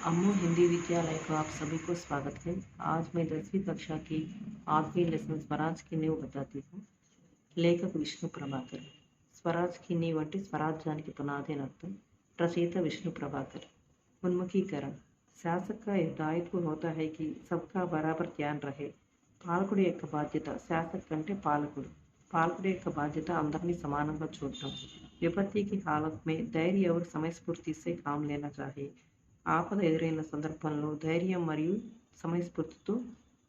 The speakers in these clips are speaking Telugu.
अम्मू हिंदी विद्यालय को आप सभी को स्वागत है। आज मैं 10वीं कक्षा की 8वीं लेसन स्वराज की नींव बताती हूँ। లేఖకు విష్ణు ప్రభాకర్। स्वराज की नींव అంటే స్వరాజ్యానికి పునాది అని అర్థం। रचयिता विष्णु प्रभाकर। उन्मुखीकरण शासक का एक दायित्व होता है कि सबका बराबर ध्यान रहे। పాలకుడి యొక్క బాధ్యత శాసక్ అంటే పాలకుడు। పాలకుడి యొక్క బాధ్యత అందరినీ సమానంగా చూడటం। विपत्ति की हालत में धैर्य और समयस्फूर्ति से काम लेना चाहिए। ఆపద ఎదురైన సందర్భంలో ధైర్యం మరియు సమయస్ఫూర్తితో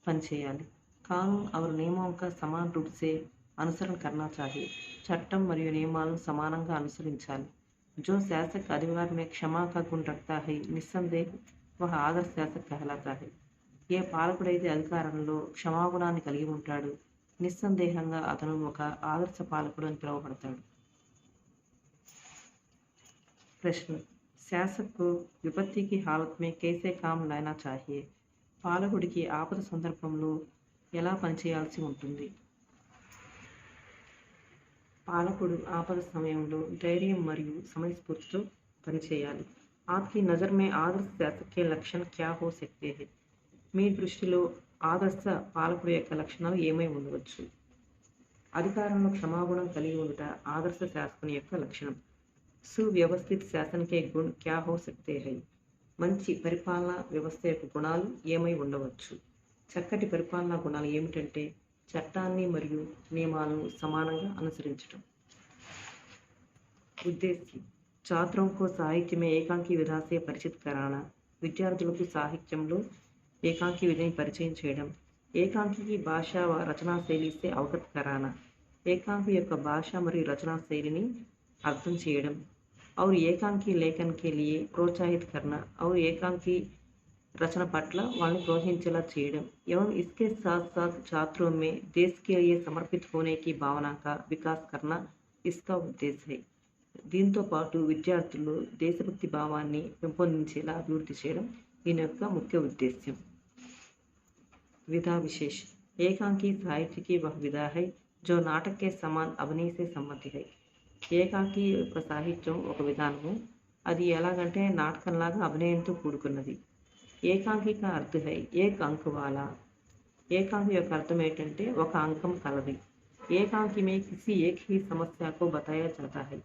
పనిచేయాలి। कानून और नियमों का समान रूप से अनुसरण करना चाहिए। చట్టం మరియు నియమాలను సమానంగా అనుసరించాలి। जो शासक अधिकार में क्षमा का गुण रखता है निस्संदेह वह आदर्श शासक कहलाता है। ఏ పాలకుడైతే అధికారంలో క్షమాగుణాన్ని కలిగి ఉంటాడు నిస్సందేహంగా అతను ఒక ఆదర్శ పాలకుడు అని పిలువబడతాడు। प्रश्न शासक को विपत्ति की हालत में कैसे काम लेना चाहिए। పాలకుడికి ఆపద సందర్భంలో ఎలా పనిచేయాల్సి ఉంటుంది। పాలకుడు ఆపద సమయంలో ధైర్యం మరియు సమయస్ఫూర్తితో పనిచేయాలి। आपकी नज़र में आदर्श शासक के लक्षण क्या हो सकते हैं। మీ దృష్టిలో ఆదర్శ పాలకుడి యొక్క లక్షణాలు ఏమై ఉండవచ్చు। అధికారంలో క్షమాగుణం కలిగి ఉండుట ఆదర్శ శాసకుని యొక్క లక్షణం। సువ్యవస్థిత శాసన కే గుణ క్యా హో సక్తే హై। మంచి పరిపాలనా వ్యవస్థ యొక్క గుణాలు ఏమై ఉండవచ్చు। చక్కటి పరిపాలనా గుణాలు ఏమిటంటే చట్టాన్ని మరియు నియమాలను సమానంగా అనుసరించడం। ఉద్దేశ్యం छात्रों को साहित्य में ఏకాంకి విధా से परिचित कराना। విద్యార్థులకు సాహిత్యంలో ఏకాంకి విధిని పరిచయం చేయడం। ఏకాంకి భాష రచనా శైలి से अवगत कराना। ఏకాంకి యొక్క భాష మరియు రచనా శైలిని అర్థం చేయడం। और ఏకాంకి लेखन के लिए प्रोत्साहित करना और ఏకాంకి रचना पट्ल వాళ్ళని ప్రోత్సహించేలా చేయడం। एवं इसके साथ साथ छात्रों में देश के लिए समर्पित होने की भावना का विकास करना इसका उद्देश्य है। దీంతో పాటు విద్యార్థుల్లో దేశభక్తి భావాన్ని పెంపొందించేలా అభివృద్ధి చేయడం దీని యొక్క ముఖ్య ఉద్దేశ్యం। विधा विशेष ఏకాంకి साहित्य की वह विधा है जो नाटक के समान अभिनय से संबंधित है। ఏకాంకి యొక్క సాహిత్యం ఒక విధానము అది ఎలాగంటే నాటకంలాగా అభినయంతో కూడుకున్నది। ఏకాంకి का अर्थ है एक अंक वाला। ఏకాంకి యొక్క అర్థం ఏంటంటే ఒక అంకం కలది। ఏకాంకి में किसी एक ही समस्या को बताया जाता है।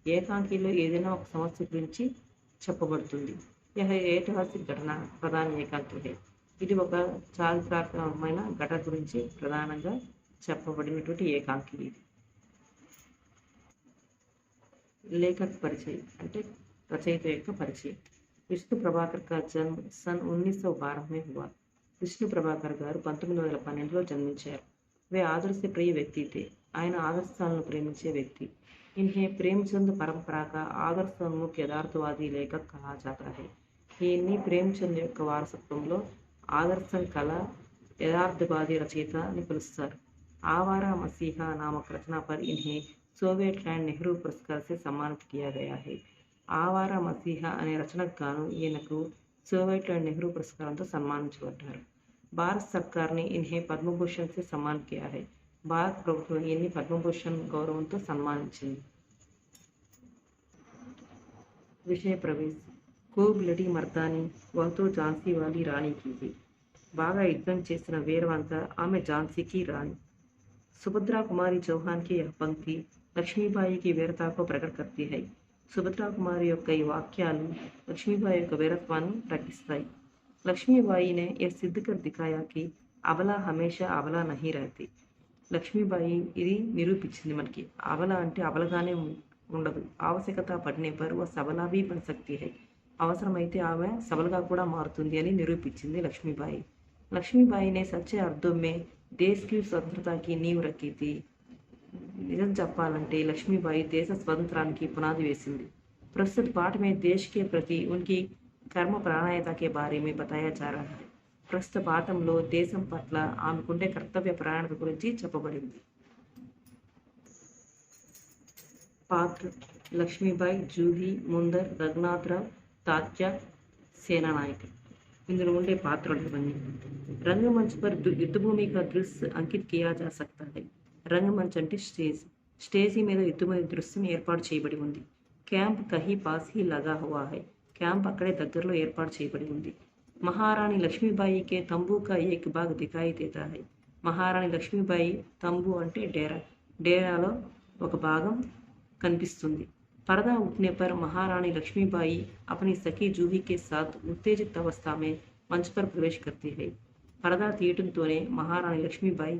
ఏకాంకిలో ఏదైనా ఒక సమస్య గురించి చెప్పబడుతుంది। यह ऐतिहासिक घटना प्रधान ఏకాంకి है। ఇది ఒక చారిత్రాత్మకమైన ఘటన గురించి ప్రధానంగా చెప్పబడినటువంటి ఏకాంకి ఇది। लेखक परिचय అంటే రచయిత యొక్క పరిచయం। విష్ణు ప్రభాకర్ का जन्म सन 1912 में हुआ। విష్ణు ప్రభాకర్ గారు 1912లో జన్మించారు। वे आदर्श प्रिय व्यक्ति थे। ఆయన ఆదర్శాలను ప్రేమించే వ్యక్తి। इन्हें प्रेमचंद परंपरा का आदर्शोन्मुख यथार्थवादी लेखक कहा जाता है। ఈయన్ని ప్రేమచంద్ యొక్క వారసత్వంలో ఆదర్శం కళ యథార్థవాది రచయిత అని పిలుస్తారు। आवारा मसीहा नामक रचना पर इन्हें सोवियत लैंड नेहरू पुरस्कार से सम्मानित किया गया है। ఆవారా మసీహా అనే రచనకు గాను ఈయనకు సోవియట్ लैंड नेहरू పురస్కారంతో సన్మానించబడ్డారు। భారత సర్కార్ని इन्हें పద్మభూషణ్ से सम्मान किया है। భారత ప్రభుత్వం ఈయన్ని పద్మభూషణ్ గౌరవంతో సన్మానించింది। విషయ ప్రవేశ खूब लड़ी मर्दानी वह तो झांसी वाली रानी की थी। బాగా యుద్ధం చేసిన వీరవంత ఆమె ఝాన్సీకి రాణి। सुभद्रा कुमारी चौहान की यह पंक्ति लक्ष्मीबाई की वीरता को प्रकट करती है। सुभद्रा कुमारी యొక్క ఈ వాక్యాలు లక్ష్మీబాయి యొక్క వీరత్వాన్ని ప్రకటిస్తాయి। लक्ष्मीबाई ने यह सिद्ध कर दिखाया कि अबला हमेशा अबला नहीं रहती। లక్ష్మీబాయి ఇది నిరూపించింది మనకి అబల అంటే అబలగానే ఉండదు। ఆవశ్యకత పడనే पर वह सबला भी बन सकती है। అవసరమైతే ఆమె సబలగా కూడా మారుతుంది అని నిరూపించింది లక్ష్మీబాయి। लक्ष्मीबाई ने सच्चे अर्थों में देश की स्वतंत्रता की नींव रखी थी। నిజం చెప్పాలంటే లక్ష్మీబాయి దేశ స్వతంత్రానికి పునాది వేసింది। प्रस्तुत पाठ में देश के प्रति उनकी कर्म प्राणायता के बारे में बताया जा रहा है। ప్రస్తుత పాఠంలో దేశం పట్ల ఆమెకుండే కర్తవ్య ప్రాణత గురించి చెప్పబడింది। పాత్ర లక్ష్మీబాయి జూహి ముందర్ రఘునాథరావు తాత్య సేనానాయక్। ఇందులో ఉండే పాత్రలు ఇవన్నీ। रंगमंच पर युद्धभूमि का दृश्य अंकित किया जा सकता है। रंगमंच అంటే స్టేజీ మీద యుద్ధభూమి దృశ్యం ఏర్పాటు చేయబడి ఉంది। कैंप कहीं पास ही लगा हुआ है। క్యాంప్ అక్కడే దగ్గరలో ఏర్పాటు చేయబడి ఉంది. మహారాణి లక్ష్మీబాయి కే తంబూ కా ఏక్ బాగ్ దిఖాయి దేతా హై. మహారాణి లక్ష్మీబాయి తంబు అంటే డేరా, డేరాలో ఒక భాగం కనిపిస్తుంది. पर्दा उठने पर महारानी लक्ष्मीबाई अपनी सखी जूही के साथ उत्तेजित अवस्था में मंच पर प्रवेश करती है. పరదా తీయటంతోనే మహారాణి లక్ష్మీబాయి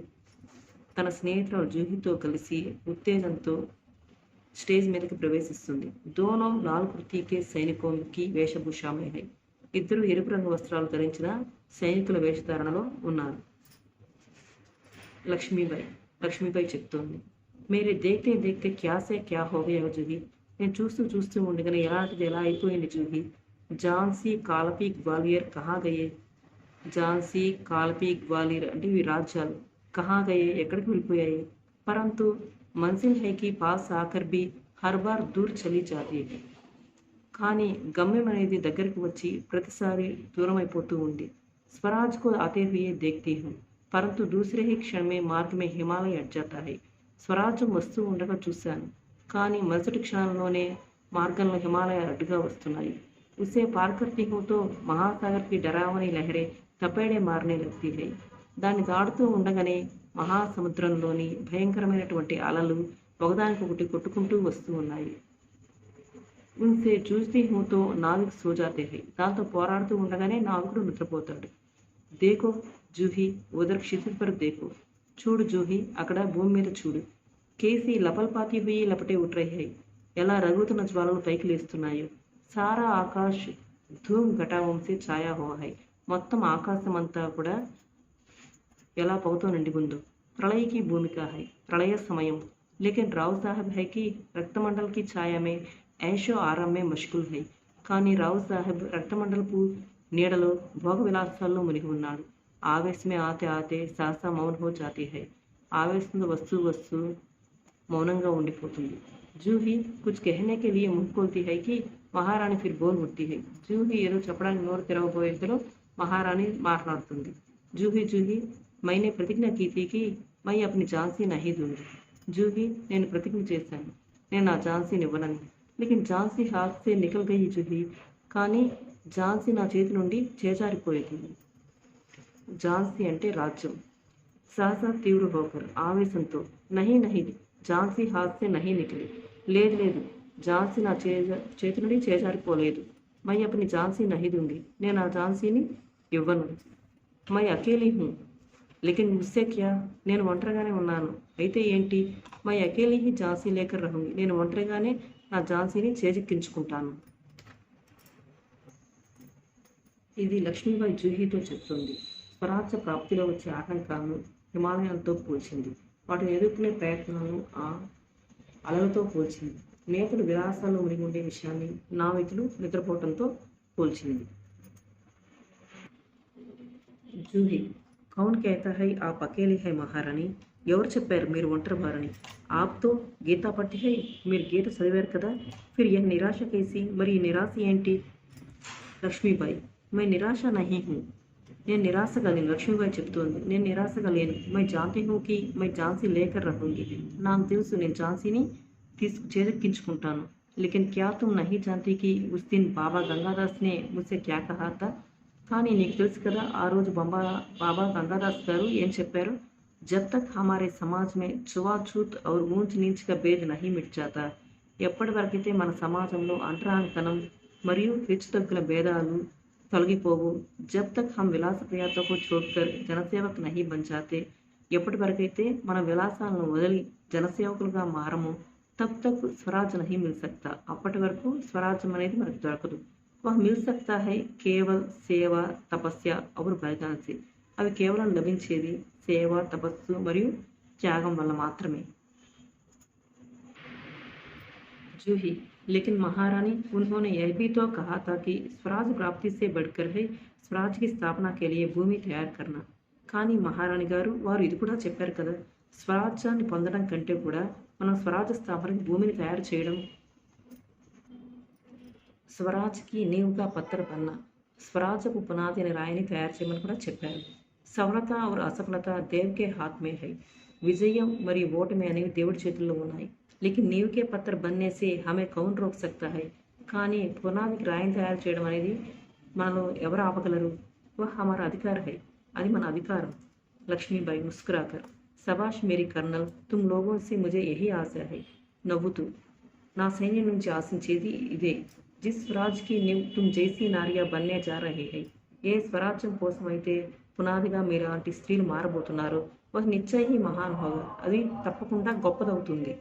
తన స్నేహితురాలు జూహీతో కలిసి ఉత్తేజంతో స్టేజ్ మీదకి ప్రవేశిస్తుంది. దోనో లాల్ కుర్తీకే సైనికోంకి వేషభూషామే హై. ఇద్దరు ఎరుపు రంగు వస్త్రాలు ధరించిన సైనికుల వేషధారణలో ఉన్నారు. లక్ష్మీబాయి చెప్తోంది, మేరే దేఖ్తే దేఖ్తే క్యాసే క్యా హో గయా జూహీ. నేను చూస్తూ ఉండగానే ఎలాంటిది ఎలా అయిపోయింది జూహీ. ఝాన్సీ కాలపీ గ్వాలియర్ కహా గయే. ఝాన్సీ కాలపీ గ్వాలియర్ అంటే ఇవి రాజ్యాలు. కహా గయే ఎక్కడికి వెళ్ళిపోయాయి. పరంతు మంజిల్ హై కి పాస్ ఆకర్ బి హర్ బార్ దూర్ చలి జాతీ. కానీ గమ్యం అనేది దగ్గరికి వచ్చి ప్రతిసారి దూరం అయిపోతూ ఉంది. స్వరాజ్ కో ఆతే హుయే దేఖ్తీ హూ పరంతు దూసరే హీ క్షణ మే మార్గ మే హిమాలయ అట్ జాతా హై. స్వరాజ్యం వస్తూ ఉండగా చూశాను, కానీ మరుసటి క్షణంలోనే మార్గంలో హిమాలయాలు అడ్డుగా వస్తున్నాయి. ఉసే పార్ కర్తీ హూ తో మహాసాగర్ కి డరావని లహరే తపేడే మారనే లగ్తీ హై. దాన్ని దాడుతూ ఉండగానే మహాసముద్రంలోని భయంకరమైనటువంటి అలలు ఒకదానికొకటి కొట్టుకుంటూ వస్తూ ఉన్నాయి. ఉన్సే జూజ్తీ హూ తో నావిక్ సో జాతే హై. దాంతో పోరాడుతూ ఉండగానే నావికుడు నిద్రపోతాడు. దేఖో జూహీ ఉదర్ క్షితిజ్ పర్ దేఖో. చూడు జూహీ అక్కడ భూమి మీద చూడు. కేసీ లపల్పాతి హుయి లపటే ఉట్ రహీ హై. ఎలా రగులుతున్న జ్వాలలు పైకి లేస్తున్నాయో. సారా ఆకాశ్ ధూమ్ ఘటావంసే ఛాయా హువా హై. మొత్తం ఆకాశం అంతా కూడా ఎలా పొగతో నిండి ఉందో. ప్రళయ కి భూమికా హై. ప్రళయ సమయం. లేకిన్ రావు సాహెబ్ హై కి రక్తమండల్ కి ఛాయా మే ఐషో ఆరామ్ మే మష్గుల్ హై. కానీ రావు సాహెబ్ రక్తమండలపు నీడలో భోగ విలాసాల్లో మునిగి ఉన్నాడు. ఆవేశమే ఆతే ఆతే సాసా మౌన్ హో జాతీ హై. ఆవేశంతో వస్తూ మౌనంగా ఉండిపోతుంది. జూహీ కుచ్ कहने के लिए मुंह खोलती है कि మహారాణి ఫిర్ బోల్ ఉఠ్తీ హై. జూహీ ఏదో చెప్పడానికి నోరు తెరవబోయేంతలో మహారాణి మాట్లాడుతుంది. జూహీ మైనే ప్రతిజ్ఞ కీ థీ కి మై అప్ని ఝాన్సీ నహీ దూంగి. జూహీ నేను ప్రతిజ్ఞ చేశాను, నేను నా ఝాన్సీని ఇవ్వనని. లేకిన్ ఝాన్సీ హాత్ సే నికల్ గయి జూహీ. కానీ ఝాన్సీ నా చేతి నుండి చేజారిపోయింది. ఝాన్సీ అంటే రాజ్యం. సహసా తీవ్ర హోకర్ ఆవేశంతో నహీ ఝాన్సీ హాత్ సే నహీ నికలి. లేదు ఝాన్సీ నా చేతి నుండి చేజారిపోలేదు. మై అప్ని ఝాన్సీ నహీ దూంగి. నేను ఆ ఝాన్సీని ఇవ్వను. మై అకేలీ హూ లేకిన్ ముస్సే క్యా. నేను ఒంటరిగానే ఉన్నాను, అయితే ఏంటి. మై అకేలీ హీ ఝాన్సీ లేకర్ రహూంగి. నేను ఒంటరిగానే నా ఝాన్సీని చేజిక్కించుకుంటాను. ఇది లక్ష్మీబాయి జూహీతో చెప్తుంది. స్వరాజ్య ప్రాప్తిలో వచ్చే ఆటంకాలను హిమాలయాలతో పోల్చింది. వాటిని ఎదుర్కొనే ప్రయత్నాలను ఆ అలలతో పోల్చింది. నేతలు విలాసాల్లో మునిగి ఉండే విషయాన్ని నావికులు నిద్రపోవటంతో పోల్చింది. జూహీ కౌన్ कहता है आप अकेली है మహారాణి. ఎవరు చెప్పారు మీరు ఒంటరి వారని. ఆప్తో గీతా పట్టి హై. మీరు గీత చదివారు కదా. ఫిర్ యహ్ నిరాశ కేసి. మరి ఈ నిరాశ ఏంటి. లక్ష్మీబాయి మై నిరాశ నహీ హూ. నేను నిరాశగా లేను. లక్ష్మీబాయి చెప్తోంది, నేను నిరాశగా లేను. మై జాన్తీ హూ కి మై ఝాన్సీ లేకర్ రహూంగి. నాకు తెలుసు నేను ఝాన్సీని చేజెక్కించుకుంటాను. లేకిన్ క్యా తుమ్ నహీ జాన్తీ కి ఉస్ దిన్ బాబా గంగాదాస్ నే ముస్సే క్యా కహా థా. కానీ నీకు తెలుసు కదా ఆ రోజు బాబా గంగాదాస్ గారు ఏం చెప్పారు. జబ్ తక్ హమారే సమాజ్ మే ఛువాఛూత్ ఔర్ ఊంచ్ నీచ్ కా భేద్ నహీ మిట్ జాతా. ఎప్పటి వరకైతే మన సమాజంలో అంటరానితనం మరియు హెచ్చుతగ్గుల భేదాలు తొలగిపోవు. జబ్ తక్ హమ్ విలాస ప్రియాతో చోడ్కర్ జనసేవక్ నహీ బన్ జాతే. ఎప్పటి వరకైతే మన విలాసాలను వదిలి జనసేవకులుగా మారము తబ్ తక్ స్వరాజ్ నహీ మిల్ సక్తా. అప్పటి వరకు స్వరాజ్యం అనేది మనకు దొరకదు. వహ్ మిల్ సక్తా హై కేవల్ సేవ తపస్య ఔర్ బలిదాన్ సే. అవి కేవలం లభించేది సేవ తపస్సు మరియు త్యాగం వల్ల మాత్రమే. जूही लेकिन महारानी उन्होंने यह भी तो कहा था कि स्वराज प्राप्ति से बढ़कर है स्वराज की स्थापना के लिए భూమి తయారు करना. కానీ మహారాణి గారు వారు ఇది కూడా చెప్పారు కదా, స్వరాజ్యాన్ని పొందడం కంటే కూడా మనం స్వరాజ్య స్థాపనకి భూమిని తయారు చేయడం. స్వరాజ్కి నీవుగా పత్తర పన్న. స్వరాజ్యపు పునాది అనే రాయిని తయారు చేయమని కూడా చెప్పారు. సఫలత और असफलता देव के हाथ में है. విజయం మరియు ఓటమి అనేవి దేవుడి చేతుల్లో ఉన్నాయి. लेकिन नींव के पत्थर बनने से हमें कौन रोक सकता है. కానీ పునాదికి రాయిని తయారు చేయడం అనేది మనలో ఎవరు ఆపగలరు? వహ్ హమారా అధికార్ హై, అది మన అధికారం. లక్ష్మీబాయి ముస్కురాకర్, శబాష్ మేరీ కర్నల్, తుమ్ లోగోं से मुझे यही आशा है. నవ్వుతూ, నా సైన్యం నుంచి ఆశించేది ఇదే. జిస్ స్వరాజ్కి నీవు తుమ్ జైసీ నారియా బన్నే జా రహే హై. ఏ స్వరాజ్యం కోసమైతే పునాదిగా మీలాంటి స్త్రీలు మారబోతున్నారో వహ్ నిశ్చయ హీ మహాన్ హోగా, అది తప్పకుండా గొప్పదవుతుంది.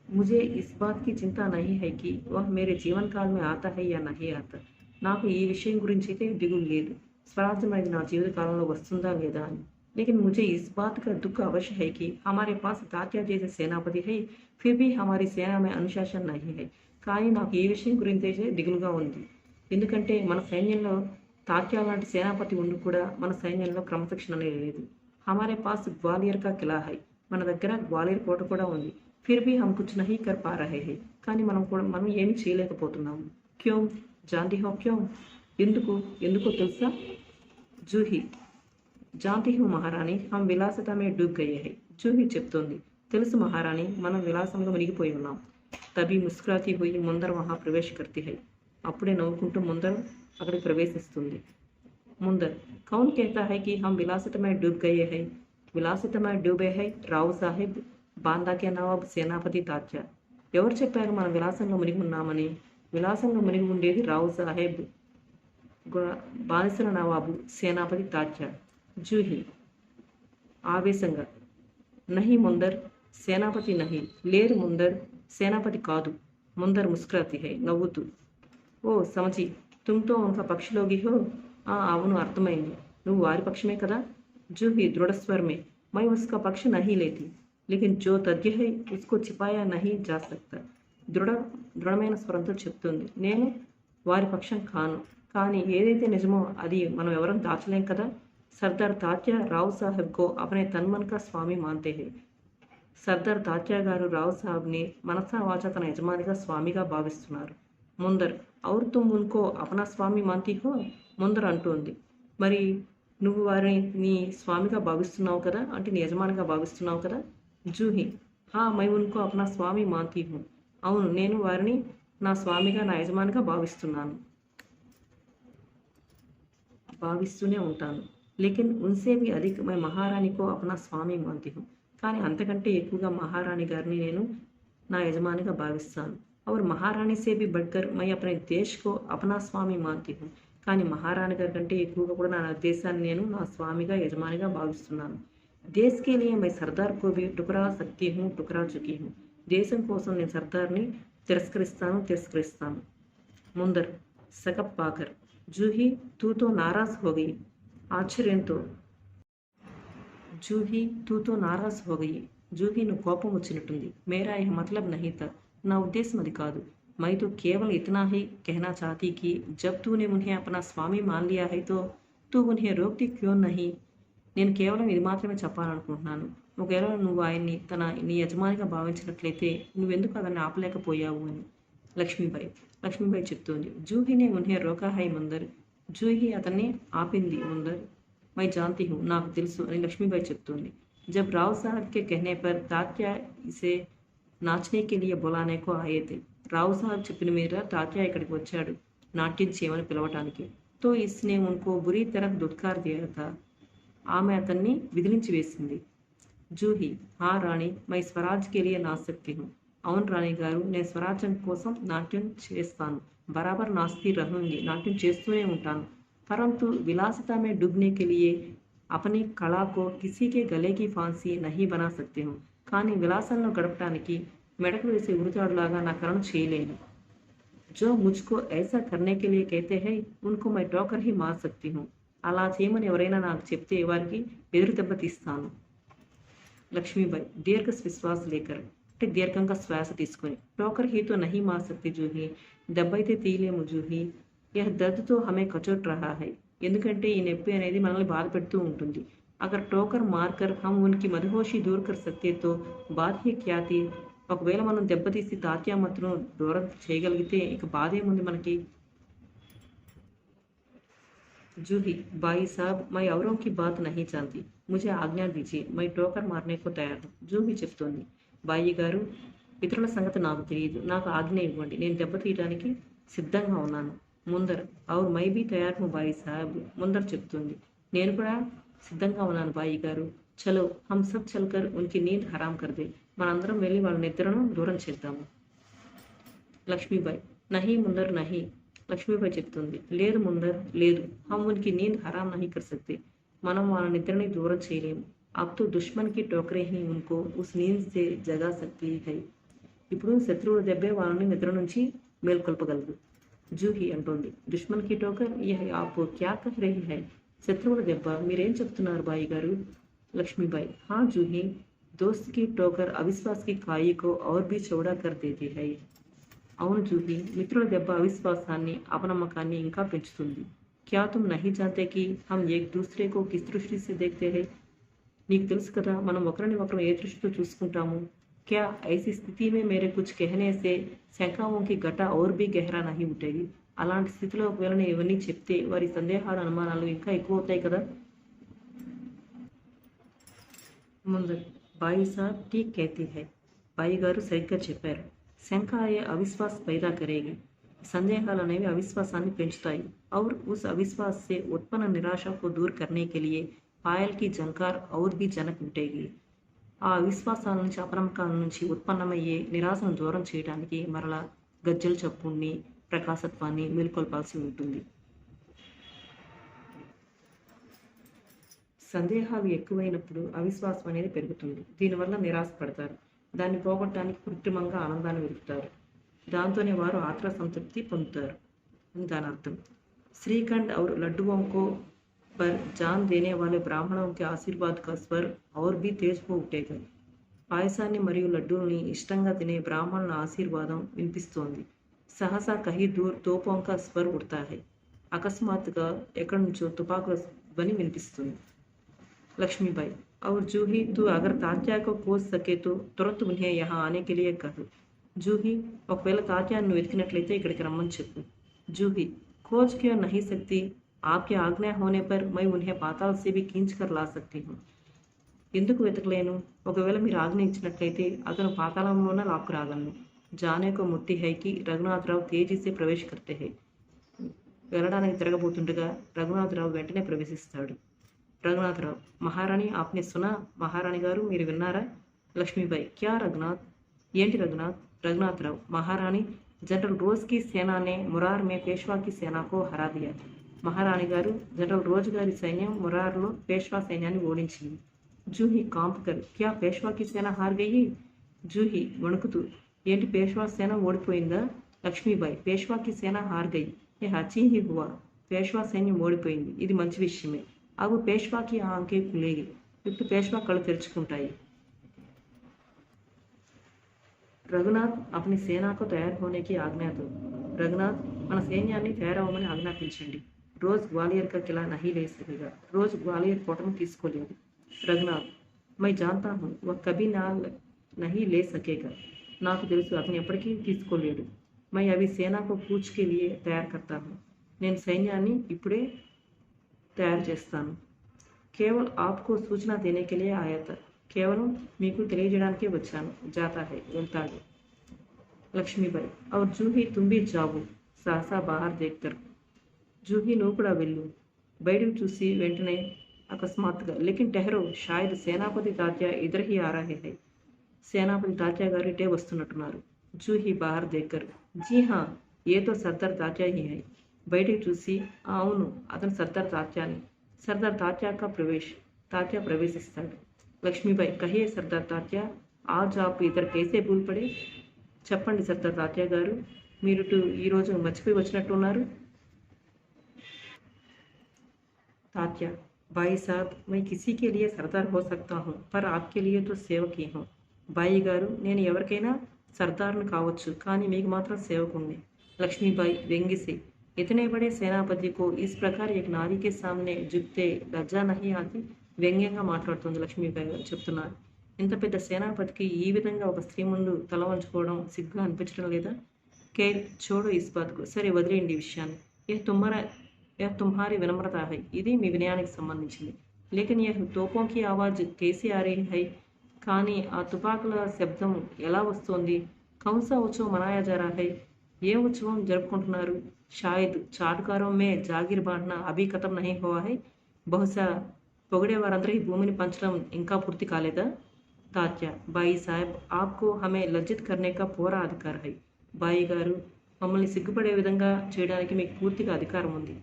मुझे इस बात की चिंता नहीं है कि वह मेरे जीवन काल में आता है या नहीं आता. నాకు ఈ విషయం గురించి అయితే దిగులు లేదు, స్వరాజ్యం అనేది నా జీవిత కాలంలో వస్తుందా లేదా అని. लेकिन मुझे इस बात का दुख अवश्य है कि हमारे पास तात्या जैसे सेनापति है, फिर भी हमारी सेना में अनुशासन नहीं है. కానీ నాకు ఈ విషయం గురించి అయితే దిగులుగా ఉంది. ఎందుకంటే మన సైన్యంలో తాత్యా లాంటి సేనాపతి ఉండి కూడా మన సైన్యంలో క్రమశిక్షణ అనేది లేదు. हमारे पास ग्वालियर का किला है, మన దగ్గర గ్వాలియర్ కోట కూడా ఉంది. ఫిర్ భీ హమ్ కుచ్ నహీ కర్ పా రహే హై, కానీ మనం ఏమీ చేయలేకపోతున్నాము. క్యోం జాంతి హో క్యోం, ఎందుకో తెలుసా? జూహీ జాంతి హో మహారాణి, హమ్ విలాసత మే డూబ్ గయే హై. జూహీ చెప్తోంది, తెలుసు మహారాణి, మనం విలాసంలో మునిగిపోయి ఉన్నాం. తబీ ముస్కురాతీ హోయి ముందర మహా ప్రవేశ కర్తీ హై, అప్పుడే నవ్వుకుంటూ ముందర అక్కడికి ప్రవేశిస్తుంది. ముందర్ కౌన్ कहता है कि हम विलासित में डूब गए हैं. విలాసిత में डूबे है రావు సాహెబ్, బాందాకే నవాబ్, సేనాపతి తాత్యా. ఎవరు చెప్పారు మనం విలాసంలో మునిగి ఉన్నామని? విలాసంలో మునిగి ఉండేది రావు సాహెబ్, బానిసల నవాబు, సేనాపతి తాత్యా. జూహీ ఆవేశంగా, నహీ ముందర్, సేనాపతి నహీ, లేరు ముందర్, సేనాపతి కాదు. ముందర్ ముస్కురాతీ హై, నవ్వుతూ. ఓ సమజీ, తుమ్తో ఉన్కా పక్షిలోగి హో. అవును, అర్థమైంది, నువ్వు వారి పక్షమే కదా. జూహీ దృఢస్వర్ మే, మై ఉస్కా పక్ష నహీ లేతి, లేకిన్ జో తథ్య హై ఉస్కో చిపాయా నహీ జా సక్తా. దృఢమైన స్వరంతో చెప్తుంది, నేను వారి పక్షం కాను, కానీ ఏదైతే నిజమో అది మనం ఎవరం దాచలేం కదా. సర్దార్ తాత్యా రావు సాహెబ్ కో అపనే తన్మన్ కా స్వామి మాన్తే హై. సర్దార్ తాత్యా గారు రావు సాహెబ్ని మనసా వాచ తన యజమానిగా స్వామిగా భావిస్తున్నారు. ముందర్ ఔర్ తుమ్ ఉన్కో అపనా స్వామి మాన్తీ హో. ముందర్ అంటోంది, మరి నువ్వు వారిని నీ స్వామిగా భావిస్తున్నావు కదా, అంటే నీ యజమానిగా భావిస్తున్నావు కదా. జూహీ హా మై ఉన్కో అపనా స్వామి మాన్తీ హూ. అవును, నేను వారిని నా స్వామిగా, నా యజమానిగా భావిస్తూనే ఉంటాను. లేకిన్ ఉన్సే భీ అధిక్ మై మహారాణికో అపనా స్వామి మాన్తీ హూ. కానీ అంతకంటే ఎక్కువగా మహారాణి గారిని నేను నా యజమానిగా భావిస్తాను. और महारानी से भी बढ़कर मैं अपने देश को अपना स्वामी मानती हूँ. కానీ మహారాణి గారి కంటే ఎక్కువగా కూడా నా దేశాన్ని నేను నా స్వామిగా, యజమానిగా భావిస్తున్నాను. దేశ్ కే లియే my Sardar co Bhi టుకరా సక్తీ who, టుకరా చుకీ who. దేశం కోసం నేను సర్దార్ని తిరస్కరిస్తాను. ముందర్ సకప్ పాకర్, జూహీ తూతో నారాజ్ హో గయి. ఆశ్చర్యంతో, జూహీ తూతో నారాజ్ హో గయి. జూహీ నువ్వు కోపం వచ్చినట్టుంది. మేరా యహ్ మతలబ్ నహీ తా, నా ఉద్దేశం అది కాదు. मैं तो केवल इतना ही कहना चाहती कि जब तूने उन्हें अपना स्वामी मान लिया है तो तू उन्हें रोकती क्यों नहीं. నేను కేవలం ఇది మాత్రమే చెప్పాలనుకుంటున్నాను. ఒకవేళ నువ్వు ఆయన్ని నీ యజమానిగా భావించినట్లయితే నువ్వెందుకు అతన్ని ఆపలేకపోయావు అని. లక్ష్మీబాయి చెప్తోంది, జూహీనే ఉన్హే రోకా హై ముందర్. జూహీ అతన్ని ఆపింది ముందర్. మై జాంతి హూ, నాకు తెలుసు అని లక్ష్మీబాయి చెప్తోంది. జబ్ రావు సాహెబ్ కే कहने पर तात्या इसे नाचने के लिए बुलाने को आए थे. రావు సాహెబ్ చెప్పిన మీద తాత్యా ఇక్కడికి వచ్చాడు నాట్యం చేయమని పిలవటానికి. తో ఇస్నే ఉన్కో బురీ తరహ్ దుత్కార్ దియా థా. ఆమె అతన్ని విదిలించి వేసింది. జూహీ హా రాణి, మై స్వరాజ్ కే లియే నాచ్ సక్తీ హూ. అవును రాణి గారు, నేను స్వరాజ్యం కోసం నాట్యం చేస్తాను. బరాబర్ నాచతీ రహూంగి, నాట్యం చేస్తూనే ఉంటాను. పరంతు విలాసితా మే డూబ్నే కే లియే అపనీ కళా కో కిసీ కే గలే కి ఫాన్సీ నహీ బనా సక్తీ హూ. కానీ విలాసంలో గడపడానికి మెడకు వేసే ఉరితాడులాగా నా కళను చేయలేను. జో ముజ్కో ఐసా కర్నే కే లియే कहते हैं उनको मैं टोकर ही मार सकती हूँ. అలా చేయమని ఎవరైనా నాకు చెప్తే వారికి ఎదురు దెబ్బ తీస్తాను. లక్ష్మీబాయి దీర్ఘ విశ్వాస లేకర్, అంటే దీర్ఘంగా శ్వాస తీసుకొని, టోకర్ హీతో నహీ మార్ సక్తి జూహీ, దెబ్బ అయితే తీయలేము జూహీ. యహ్ దర్ద్తో హమే కచోట్ రహా హై. ఎందుకంటే ఈ నొప్పి అనేది మనల్ని బాధ పెడుతూ ఉంటుంది. అగర్ టోకర్ మార్కర్ హమ్ ఉన్కి మధుహోషి దూర్ కర్ సక్తే తో బాధ్ హీ క్యా థీ. ఒకవేళ మనం దెబ్బతీసి తాత్యామత్తును దూరం చేయగలిగితే ఇక బాధ ఏముంది మనకి. जूही भाई साहब, मैं औरों की बात नहीं जानती, मुझे आज्ञा दीजिए, मैं टोकर मारने को तैयार हूँ. జూహీ చెప్తోంది, బాయి గారు, ఇతరుల సంగతి నాకు తెలియదు. నాకు ఆజ్ఞ ఇవ్వండి. నేను దెబ్బతీయడానికి సిద్ధంగా ఉన్నాను. ముందర్ ఔర్ మై బీ తయార్ హూ భాయ్ సాబ్ ముందర్ చెప్తుంది. నేను కూడా సిద్ధంగా ఉన్నాను బాయి గారు. చలో హమ్ సబ్ చల్కర్ ఉన్కి నీంద్ హరాం కర్ దే. మనందరం వెళ్ళి వాళ్ళ నిద్రను దూరం చేద్దాము. లక్ష్మీబాయి నహీ ముందర్ నహీ. లక్ష్మీబాయి చెప్తుంది. లేదు ముందర్ లేదు. హమ్ ఉన్కి నీంద్ హరాం నహీ కర్ సక్తే. మనం వాళ్ళ నిద్రని దూరం చేయలేము. అబ్ తో దుష్మన్ కి టోకరే హీ ఉన్కో ఉస్ నీంద్ సే జగా సక్తీ హై. ఇప్పుడు శత్రువుల దెబ్బే వాళ్ళని నిద్ర నుంచి మేల్కొల్పగలదు. జూహి అంటోంది. దుష్మన్ కి టోకర్ యహ్ ఆప్ క్యా కహ్ రహీ హై. శత్రువుల దెబ్బ మీరేం చెప్తున్నారు బాయి గారు? లక్ష్మీబాయి హా జూహి దోస్త్ కి టోకర్ అవిశ్వాస్ కి కాయి కో ఔర్ భీ చౌడా కర్ దేతీ హై. అవును జూహి, మిత్రుల దెబ్బ అవిశ్వాసాన్ని అపనమ్మకాన్ని ఇంకా పెంచుతుంది. క్యా తుమ్ నహీ జాంతే కి హమ్ ఏక్ దూసరే కో కిస్ దృష్టి సే దేఖ్తే హై. నీకు తెలుసు కదా మనం ఒకరిని ఒకరు ఏ దృష్టితో చూసుకుంటాము. क्या ऐसी स्थिति में मेरे कुछ कहने से శంకాओं की గట और भी गहरा नहीं उठेगी. అలాంటి స్థితిలో ఒకవేళ నేను ఇవన్నీ చెప్తే వారి సందేహాలు అనుమానాలు ఇంకా ఎక్కువ అవుతాయి కదా. ముందు బాయి సాబ్ ఠీక్ कहती है. బాయి గారు సరిగ్గా చెప్పారు. శంక అయ్యే అవిశ్వాస్ పైదా కరేగి. సందేహాలు అనేవి అవిశ్వాసాన్ని పెంచుతాయి. और उस अविश्वास से उत्पन्न निराशा को दूर करने के लिए पायल की झंकार और भी जनक उठेगी. ఆ అవిశ్వాసాల నుంచి అపనమ్మకాల నుంచి ఉత్పన్నమయ్యే నిరాశను దూరం చేయడానికి మరలా గజ్జల చప్పుణ్ణి ప్రకాశత్వాన్ని మేల్కొల్పాల్సి ఉంటుంది. సందేహాలు ఎక్కువైనప్పుడు అవిశ్వాసం అనేది పెరుగుతుంది. దీనివల్ల నిరాశ పడతారు. దాన్ని పోగొట్టడానికి కృత్రిమంగా ఆనందాన్ని వెతుకుతారు. దాంతోనే వారు ఆత్మ సంతృప్తి పొందుతారు అని దాని అర్థం. श्रीखंड और लड्डुओं को पर जान देने वाले ब्राह्मणों के आशीर्वाद का स्वर और भी तेज हो उठेगा. పాయసాన్ని మరియు లడ్డూల్ని ఇష్టంగా తినే బ్రాహ్మణుల ఆశీర్వాదం వినిపిస్తోంది. సహసా కహీ దూర్ తోపోం కా స్వర్ ఉడతా హై. అకస్మాత్తుగా ఎక్కడి నుంచో తుపాకుల ధ్వని వినిపిస్తుంది. లక్ష్మీబాయి और जूही तू अगर तात्या को खोज सके तो तुरंत उन्हें यहाँ आने के लिए कह. जूही ఒకవేళ తాత్యాన్ని నువ్వు వెతికినట్లయితే ఇక్కడికి రమ్మని చెప్పు. जूही खोज क्यों नहीं सकती. आपकी आज्ञा होने पर मैं उन्हें पाताल से भी खींच कर ला सकती हूँ. ఎందుకు వెతకలేను? ఒకవేళ మీరు ఆజ్ఞ ఇచ్చినట్లయితే అతను పాతాళంలోనే లాక్కు రాగలను. జానేకో ముట్టి హైకి రఘునాథరావు తేజీసే ప్రవేశ కర్తే హై. వెళ్ళడానికి తిరగబోతుండగా రఘునాథరావు వెంటనే ప్రవేశిస్తాడు. రఘునాథరావు మహారాణి ఆప్నే సునా. మహారాణి గారు మీరు విన్నారా? లక్ష్మీబాయి క్యా రఘునాథ్. ఏంటి రఘునాథ్? రఘునాథరావు మహారాణి जनरल रोज की सेना ने मुरार में पेशवा की सेना को हरा दिया. మహారాణి గారు జనరల్ రోజు గారి సైన్యం మురార్లో పేష్వా సైన్యాన్ని ఓడించింది. జూహి కాంప్కర్ క్యా పేష్వాకి సేన హార్ గయి. జూహి వణుకుతూ ఏంటి పేష్వా సేన ఓడిపోయిందా? లక్ష్మీబాయి పేష్వాకి సేన హార్ గయి ఏ హచీ హీ హువా. పేష్వా సైన్యం ఓడిపోయింది, ఇది మంచి విషయమే. అవి పేష్వాకి ఆంకే ఖులేగి. ఇప్పుడు పేష్వా కళ్ళు తెరుచుకుంటాయి. రఘునాథ్ अपनी सेना को तैयार होने की आज्ञा दो. రఘునాథ్ మన సైన్యాన్ని తయారవ్వమని ఆజ్ఞాపించండి. రోజ్ గ్వాలియర్ కా కిలా నహీ లే సకేగా. రోజ్ గ్వాలియర్ కోటను తీసుకోలేదు. రఘునాథ్ मैं जानता हूँ वह कभी ना नहीं ले सकेगा. నాకు తెలుసు అతను ఎప్పటికీ తీసుకోలేడు. मैं अभी सेना को कूच के लिए तैयार करता हूँ. నేను సైన్యాన్ని ఇప్పుడే తయారు చేస్తాను. కేవल आपको सूचना देने के लिए आया था. కేవలం మీకు తెలియజేయడానికే వచ్చాను. జాతా హై వెళ్తాడు. లక్ష్మీబాయి और जूही तुम भी जाओ. सहसा बाहर देखकर जूही నువ్వు కూడా వెళ్ళు. బయటకు చూసి వెంటనే అకస్మాత్తుగా లేకిన్ టెహరో షాయద్ సేనాపతి తాత్యా ఇధర్ హీ ఆ రహే హై. సేనాపతి తాత్యా గారు ఇటే వస్తున్నట్టున్నారు. జూహీ బాహర్ దేక్కర్ జీ హా ఏ తో సర్దార్ తాత్యా హీ హై. బయటకు చూసి అవును అతను సర్దార్ తాత్యాని. సర్దార్ తాత్యా కా ప్రవేశ్. తాత్యా ప్రవేశిస్తాడు. లక్ష్మీబాయి కహియే సర్దార్ తాత్యా ఆజ్ ఆప్ ఇద్దరు కేసే భూల్ పడే. చెప్పండి సర్దార్ తాత్యా గారు, మీరు ఈరోజు మర్చిపోయి వచ్చినట్టు ఉన్నారు. తాత్యా బాయి సాబ్ मैं किसी के लिए सरदार हो सकता हूँ पर आपके लिए तो सेवक ही हूँ. బాయి గారు నేను ఎవరికైనా సర్దార్ను కావచ్చు, కానీ మీకు మాత్రం సేవకుణ్ణి. లక్ష్మీబాయి వ్యంగిసి इतने बड़े सेनापति को इस प्रकार एक नारी के सामने झुकते लज्जा नहीं आती. వ్యంగ్యంగా మాట్లాడుతుంది లక్ష్మీబాయి గారు చెప్తున్నారు. ఇంత పెద్ద సేనాపతికి ఈ విధంగా ఒక స్త్రీ ముందు తల వంచుకోవడం సిగ్గుగా అనిపించడం లేదా? ఖైర్ छोड़ो इस बात को. సరే వదిలేయండి ఈ విషయాన్ని. यह तुम्हारी विनम्रता है. ఇది మీ వినయానికి సంబంధించింది. लेकिन यह तोपों की आवाज कैसी आ रही है. కానీ ఆ తుపాకుల శబ్దం ఎలా వస్తోంది? కౌన్సా ఉత్సవం మనాయా జా రहा है? ఏ ఉత్సవం జరుపుకుంటున్నారు? షాయద్ చాటుకారోं में జాగీర్ బాంటనా అభీ ఖతం నహీ హువా హై. బహుశా పొగిడే వారందరికీ భూమిని పంచడం ఇంకా పూర్తి కాలేదా? తాత్య బాయి సాహెబ్ ఆప్కో హమే లజ్జిత్ కర్నే కా పూరా అధికార్ హై. బాయి గారు, మమ్మల్ని సిగ్గుపడే విధంగా చేయడానికి మీకు పూర్తిగా అధికారం ఉంది.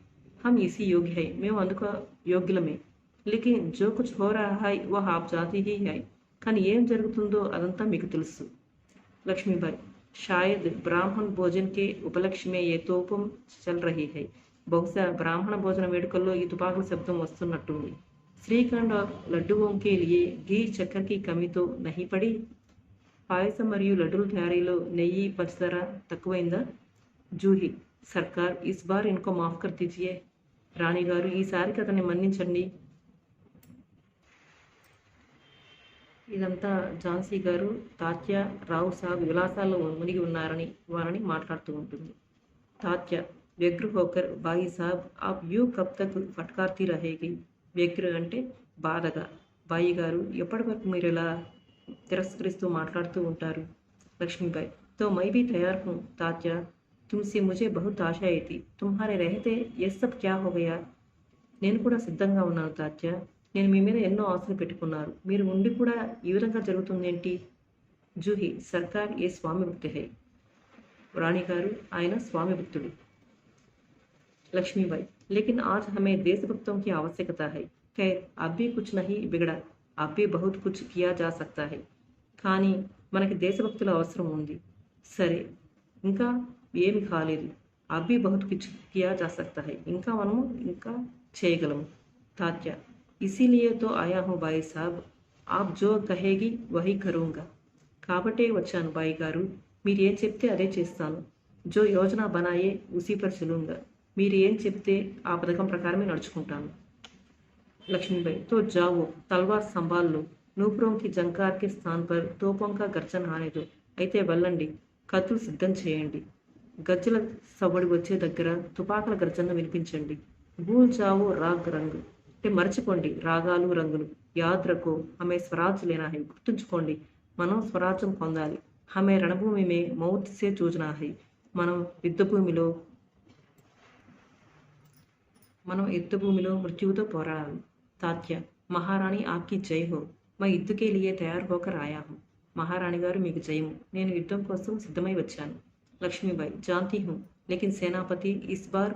హమ్ ఇసీ యోగ్య హై, మేము అందుకు యోగ్యులమే. లేకిన్ జో కుచ్ హో రహా హై వహ్ ఆప్ జాతే హీ హై. కానీ ఏం జరుగుతుందో అదంతా మీకు తెలుసు. లక్ష్మీబాయి शायद ब्राह्मण भोजन के उपलक्ष्य में ये तोपం चल रही है. బహుశా బ్రాహ్మణ భోజన వేడుకల్లో ఈ తుపాకుల శబ్దం వస్తున్నట్టుంది. శ్రీఖండ్ और लड्डुओं के लिए घी चक्कर की कमी तो नहीं पड़ी. పాయసం మరియు లడ్డూల తయారీలో నెయ్యి పంచదార తక్కువైందా? జూహి సర్కార్ ఇస్ బార్ ఇన్కో మాఫ్ కర్ దీజియే. రాణిగారు, ఈసారికి అతన్ని మన్నించండి. ఇదంతా ఝాన్సీ గారు తాత్య రావు సాబ్ విలాసాల్లో మునిగి ఉన్నారని వారని మాట్లాడుతూ ఉంటుంది. తాత్య వ్యగ్ర హోకర్ బాయి సాబ్ ఆప్ యూ కబ్ తక్ ఫట్కార్తీ రహేగి. వ్యగ్ర అంటే బాధగా. బాయి గారు, ఎప్పటి వరకు మీరు ఇలా తిరస్కరిస్తూ మాట్లాడుతూ ఉంటారు? లక్ష్మీబాయి తో మై భీ తయార్ హూ తాత్య. తుమ్సే ముజే బహుత్ ఆశ అయి థీ. తుమ్హారే రహతే యే సబ్ క్యా హో గయా. నేను కూడా సిద్ధంగా ఉన్నాను తాత్య. నేను మీ మీద ఎన్నో ఆశలు పెట్టుకున్నారు. మీరు ఉండి కూడా ఈ విధంగా జరుగుతుందేంటి? జూహి సర్కార్ ఏ స్వామి భక్తి హై. రాణి గారు, ఆయన స్వామి భక్తుడు. లక్ష్మీబాయి లేకిన్ ఆజ్ హమే దేశభక్తోं की आवश्यकता है. खैर अब भी कुछ नहीं बिगड़ा. अब भी बहुत कुछ किया जा सकता है. కానీ మనకి దేశభక్తుల అవసరం ఉంది. సరే, ఇంకా ఏమి కాలేదు. అబ్బి బహుత్ కుచ్ కియా జా సక్తా హై. ఇంకా మనము ఇంకా చేయగలము. తాత్య ఇసీలియే తో ఆయా హూ బాయి సాబ్. ఆప్ జో కహేగి వహీ కరూంగా. కాబట్టే వచ్చాను బాయి గారు. మీరు ఏం చెప్తే అదే చేస్తాను. జో యోజన బనాయే ఉసీ పర్ చలూంగా. మీరు ఏం చెప్తే ఆ పథకం ప్రకారమే నడుచుకుంటాను. లక్ష్మీబాయి తో జావో తల్వార్ సంభాల్ లో. నూపురోం కి జంకార్ కే స్థాన్ పర్ తోపోం కా గర్జన ఆనే దో. అయితే వెళ్ళండి, కత్తులు సిద్ధం చేయండి. గజ్జల సవ్వడి వచ్చే దగ్గర తుపాకుల గర్జన వినిపించండి. భూల్ జావో రాగ్ రంగు అంటే మర్చిపోండి రాగాలు రంగులు. యాద్ రఖో హమే స్వరాజ్ లేనా హై. గుర్తుంచుకోండి, మనం స్వరాజ్యం పొందాలి. హమే రణభూమి మే మౌత్ సే జూజనా హై. మనం యుద్ధభూమిలో మృత్యువుతో పోరాడాలి. తాత్య మహారాణి ఆప్కి జై హో. మై యుద్ధకే లియే తయారు హోకర్ ఆయా హూ. మహారాణి గారు, మీకు జయము. నేను యుద్ధం కోసం సిద్ధమై వచ్చాను. లక్ష్మీబాయి जानती हूँ, लेकिन सेनापति इस बार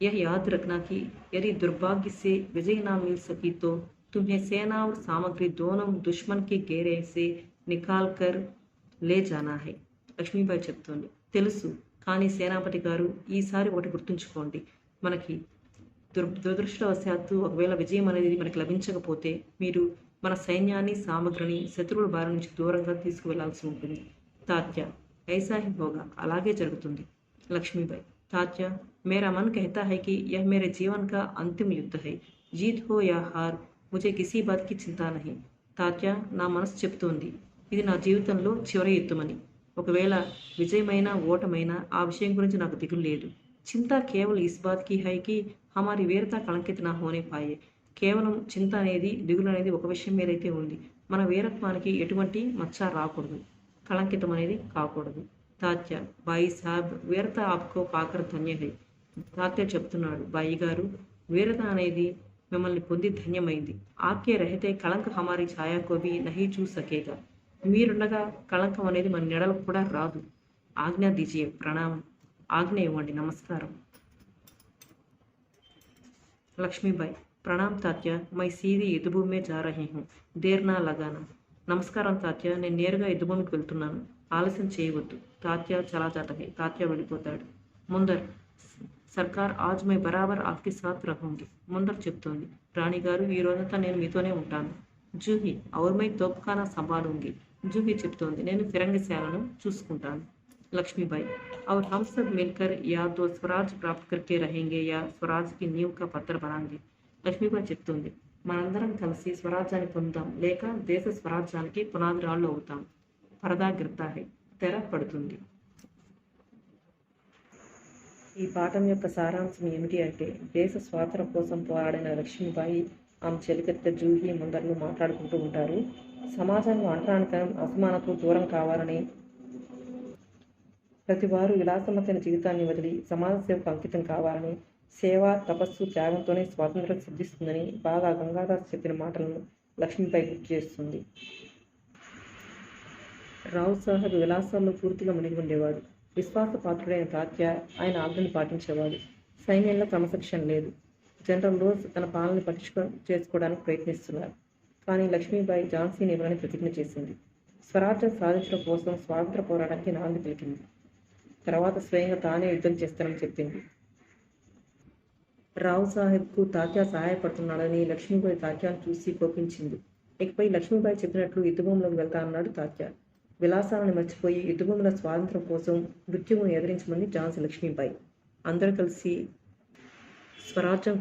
यह याद रखना कि यदि दुर्भाग्य से विजय ना मिल सकी तो तुम्हें सेना और सामग्री दोनों दुश्मन के घेरे से निकाल कर ले जाना है. లక్ష్మీబాయి చెప్తోంది. తెలుసు, కానీ సేనాపతి గారు, ఈసారి ఒకటి గుర్తుంచుకోండి. మనకి దురదృష్టవశాత్తు ఒకవేళ విజయం అనేది మనకి లభించకపోతే మీరు మన సైన్యాన్ని సామగ్రిని శత్రువుల బారి నుంచి దూరంగా తీసుకువెళ్లాల్సి ఉంటుంది. తాత్య ऐसा ही होगा. అలాగే జరుగుతుంది. లక్ష్మీబాయి తాత్య मेरा मन कहता है कि यह मेरे जीवन का अंतिम युद्ध है. जीत हो या हार मुझे किसी बात की चिंता नहीं. తాత్య నా మనసు చెప్తోంది, ఇది నా జీవితంలో చివరి యుద్ధమని. ఒకవేళ విజయమైనా ఓటమైనా ఆ విషయం గురించి నాకు దిగులు లేదు. చింత కేవలం ఇస్ బాత్ కి హై కి హమారి వీరత కళంకిత నా హోనే పాయే. కేవలం చింత అనేది, దిగులు అనేది ఒక విషయం మీదైతే ఉంది. మన వీరత్వానికి ఎటువంటి మచ్చ రాకూడదు, కళంకితం అనేది కాకూడదు. తాత్య బాయి సాబ్ వీరత ఆప్కో పాకర్ ధన్య హై. తాత్య చెప్తున్నాడు, బాయి గారు, వీరత అనేది మిమ్మల్ని పొంది ధన్యమైంది. ఆప్కే రహతే కళంక హమారి ఛాయా కో భీ నహీ చూ సకేగా. మీరుండగా కళంకం అనేది మన నెడలకు కూడా రాదు. ఆజ్ఞా దీజియే. ప్రణామం. ఆజ్ఞ ఇవ్వండి. నమస్కారం. లక్ష్మీబాయి प्रणाम तात्या, मैं सीधी युद्धभूमि में जा रही हूँ. देर ना लगाना. నమస్కారం తాత్య, నేను నేరుగా యుద్ధభూమికి వెళ్తున్నాను. ఆలస్యం చేయవద్దు. తాత్య చలా జాతా హై. తాత్య వెళ్ళిపోతాడు. ముందర్ సర్కార్ ఆజ్ మై బరాబర్ ఆప్కి సాత్ రహూంగి. ముందర్ చెప్తోంది, రాణి గారు, ఈ రోజంతా నేను మీతోనే ఉంటాను. జూహి ఔర్ మై తోప్ఖానా సంభాలూంగి. జూహి చెప్తోంది, నేను ఫిరంగిశాలను చూసుకుంటాను. లక్ష్మీబాయి और हम सब मिलकर या तो स्वराज प्राप्त करके रहेंगे या स्वराज की नींव का पत्थर बनाएंगे. లక్ష్మీబాయి చెప్తుంది, మనందరం కలిసి స్వరాజ్యాన్ని పొందుతాం, లేక దేశ స్వరాజ్యానికి పునాది రాళ్ళు అవుతాం. పరదా గిర్తా హై. తెర పడుతుంది. ఈ పాఠం యొక్క సారాంశం ఏమిటి అంటే, దేశ స్వాతంత్రం కోసం పోరాడిన లక్ష్మీబాయి ఆమె చెలికత్తె జూహీ ముందర్లు మాట్లాడుకుంటూ ఉంటారు. సమాజంలో అంటరానితనం, అసమానతలు దూరం కావాలని, ప్రతివారు విలాసవంతమైన జీవితాన్ని వదిలి సమాజ సేవకు అంకితం కావాలని, సేవ, తపస్సు, త్యాగంతోనే స్వాతంత్ర్యం సిద్ధిస్తుందని బాగా గంగాదాస్ చెప్పిన మాటలను లక్ష్మీబాయి గుర్తు చేస్తుంది. రావు సాహెబ్ విలాసాల్లో పూర్తిగా మునిగి ఉండేవాడు. విశ్వాసపాత్రుడైన తాత్య ఆయన ఆజ్ఞను పాటించేవాడు. సైన్యంలో క్రమశిక్షణ లేదు. జనరల్ రోజ్ తన పాలనని చేసుకోవడానికి ప్రయత్నిస్తున్నారు. కానీ లక్ష్మీబాయి ఝాన్సీని ఇవ్వాలని ప్రతిజ్ఞ చేసింది. స్వరాజ్యం సాధించడం కోసం స్వాతంత్ర పోరాటానికి నాంది పలికింది. తర్వాత స్వయంగా తానే యుద్ధం చేస్తానని చెప్పింది. రావు సాహెబ్కు తాత్యా సహాయపడుతున్నాడని లక్ష్మీబాయి తాత్యాను చూసి కోపించింది. ఇకపై లక్ష్మీబాయి చెప్పినట్లు యుద్ధభూమిలోకి వెళ్తానన్నాడు తాత్యా. విలాసాలను మర్చిపోయి యుద్ధభూముల స్వాతంత్రం కోసం మృత్యువును ఎదిరించమంది ఝాన్సీ లక్ష్మీబాయి. అందరూ కలిసి స్వరాజ్యం